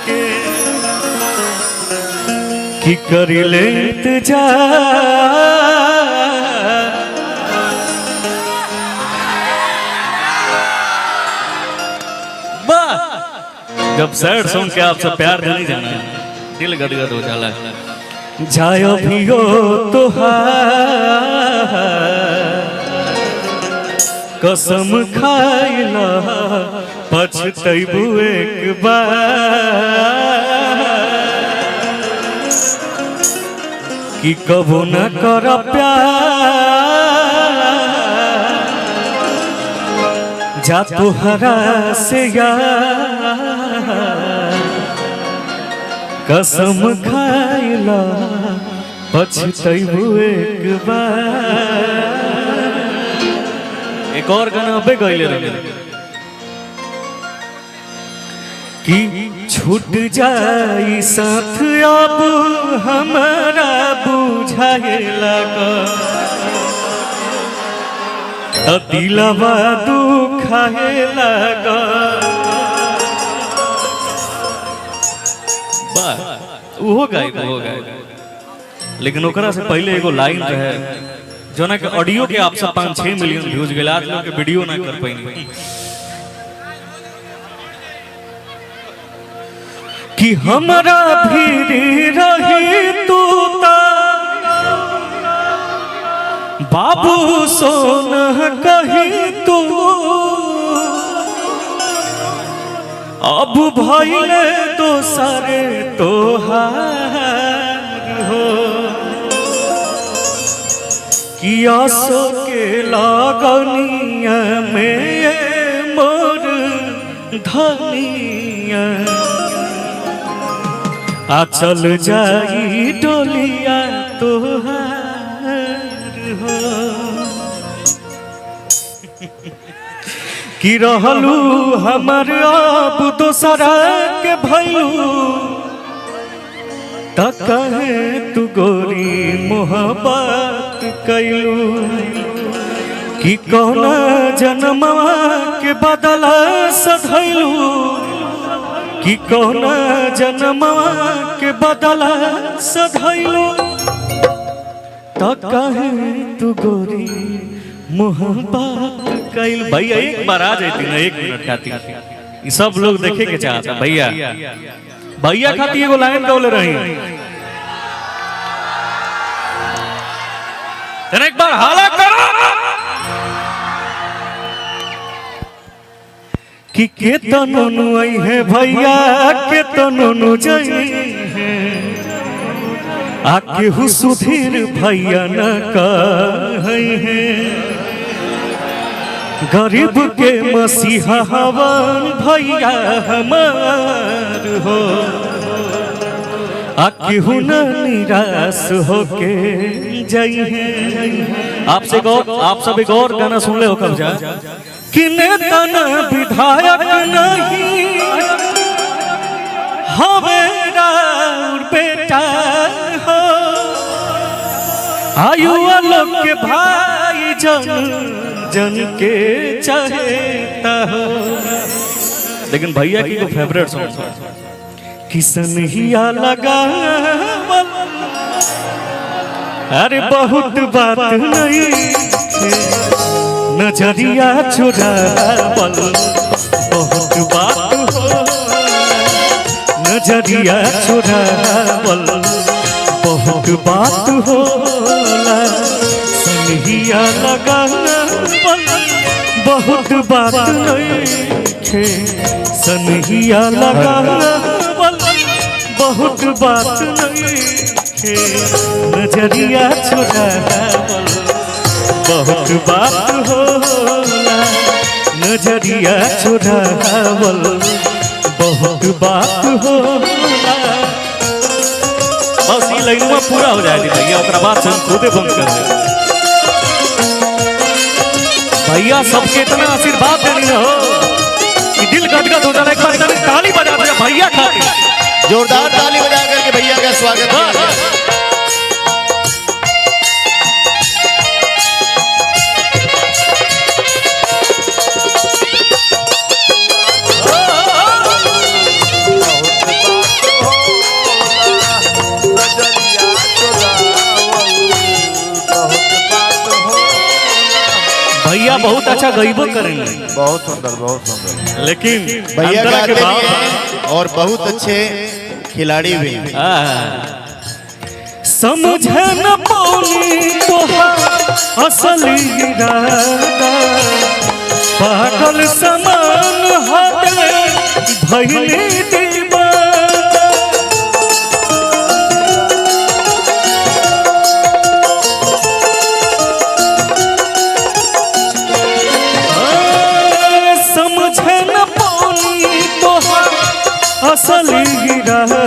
के कि करी लेत जा जब सैड सॉन्ग के आप सब प्यार नहीं जाना दिल गदगद हो जाला जायो भी हो तो कसम खाइला पछतैबू एक बार कि कबो न कर प्यार जा तोहरा से यार कसम खाइला पछतैबू एक बार। एक और गाना अबे गइले रहे कि छूट जाई साथ अब हमारा बुझाए लगा दिलवा दुखाए लगा वो गाय लेकिन ओकरा से पहले एगो लाइन रहे जो ना कि ऑडियो के आप सब 5-6 मिलियन व्यूज गेला आज लोग के वीडियो ना कर पाएंगे कि हमरा भीड़ रही तू बाबू सोना कही तू अब भइले दोसरे तोहार हो किया सो के लगनिया में मोर धनिया आ चल जाई डोलिया तोहार हो कि रहलू हमर अब दोसरा के भइलू त कहे तू गोरी मोहब्बत कैलू कि कौना जन्मवा के बदला सधैलू कि कौना जन्मवा के बदला सधैलू त कहे तू गोरी मोहब्बत कैल। भैया एक बार आ जाती ना 1 मिनट खाती ये सब लोग देखे के चाहता भैया भैया खाती एगो लाइन गौले रही एक बार हाला करो कि केतनो आई है भैया केतनो जाई है आके हु सुधीर भैया न कहे है गरीब के मसीहा हवन भैया हमार हो आके हु न निराश होके जाई है। आपसे आप सब एक और गाना सुन ले हो कब जा कि नेता न विधायक नहीं हवे राउर बेटा हो आयु लोग के भाई जन के चाहता हो। लेकिन भैया की तो फेवरेट सॉन्ग किसन हिया लगा अरे बहुत बात नहीं नजरिया चुरावल बहुत बात हो नजरिया चुरावल बहुत बात होला सनहिया लगावल बहुत बात नहीं सनहिया लगावल बहुत बात नहीं नजरिया चुरावल बहुत बात होला नजरिया चुरावल बहुत बात होला। बस ये लाइनवा पूरा हो जाएगी भैया ओकरा बाद से हम खुदे बंद कर दे भैया सबके इतना आशीर्वाद देनी हो कि दिल गदगद हो जाए। एक बार ताली बजा दे भैया खातिर जोरदार ताली बजा करके भैया का स्वागत किया। बहुत अच्छा गईबो करेंगे, बहुत सुंदर लेकिन भैया अंतरा गाते के भी भाव हैं और बहुत अच्छे खिलाड़ी भी हैं। समझे न पौनी तोहार असली इरादा, पागल समान हटे भइली दीवाना। समझे न पौनी तोहार असली इरादा,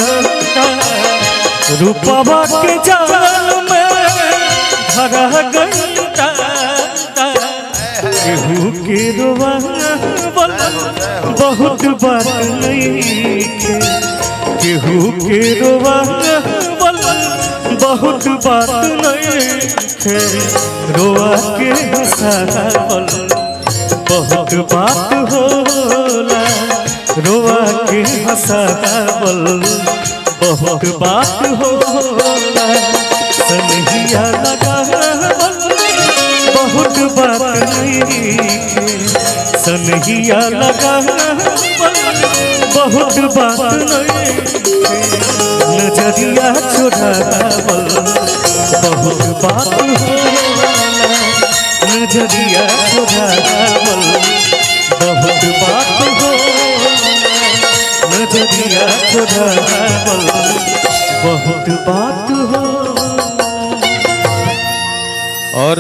रूपवा के जाल में धरा गईता। केहू के रोवावल बहुत बात नहीं के, केहू के रोवावल बहुत बात नहीं के, रोआ के हंसावल बहुत बात होला, रोआ के हंसावल बहुत बात होला। सनहिया लगावल बहुत बात नहीं के, सनहिया लगावल बहुत बात नहीं के, नजरिया चुरावल बहुत बात होला, नजरिया चुरावल बहुत बात होला, नजरिया चुरावल बहुत बात हो। और